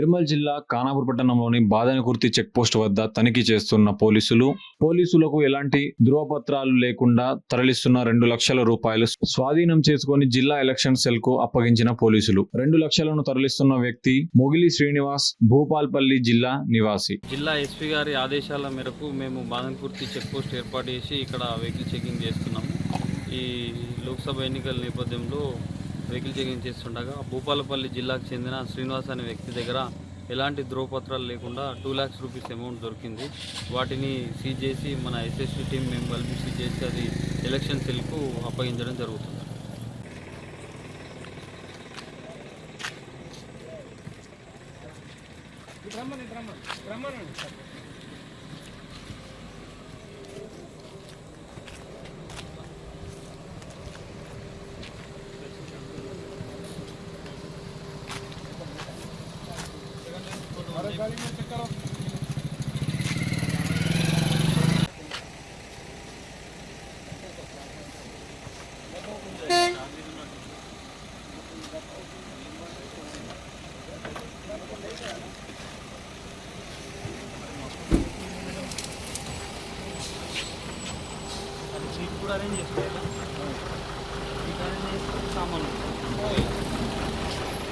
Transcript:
నిర్మల్ జిల్లా ఖానాపూర్ పట్టణంలోని బాదనకుర్తి చెక్పోస్ట్ వద్ద తనిఖీ చేస్తున్న పోలీసులకు ఎలాంటి ధృవపత్రాలు లేకుండా తరలిస్తున్న 2 లక్షల రూపాయలు స్వాధీనం చేసుకుని జిల్లా ఎలక్షన్ సెల్ కు అప్పగించిన పోలీసులు. 2 లక్షలను తరలిస్తున్న వ్యక్తి మొగిలి శ్రీనివాస్, భూపాల్పల్లి జిల్లా నివాసి. జిల్లా ఎస్పీ గారి ఆదేశాల మేరకు మేము బాదనకుర్తి చెక్పోస్ట్ ఏర్పాటు చేసి ఇక్కడ వెహికల్ చెకింగ్ చేస్తున్నాము. ఈ లోక్సభ ఎన్నికల నేపథ్యంలో వెహికల్ చెకింగ్ చేస్తుండగా భూపాలపల్లి జిల్లాకు చెందిన శ్రీనివాస్ అనే వ్యక్తి దగ్గర ఎలాంటి ధృవపత్రాలు లేకుండా 2 lakhs రూపీస్ అమౌంట్ దొరికింది. వాటిని సీజ్ చేసి మన ఎస్ఎస్టీ టీం మేము కలిపి సీజ్ చేసి అది ఎలక్షన్ సెల్కు అప్పగించడం జరుగుతుంది. गाड़ी में चेक करो। సీట్ కూడా అరేంజ్ చేసుకోవాలి. సీట్ అరేంజ్ చేసుకొని సామాన్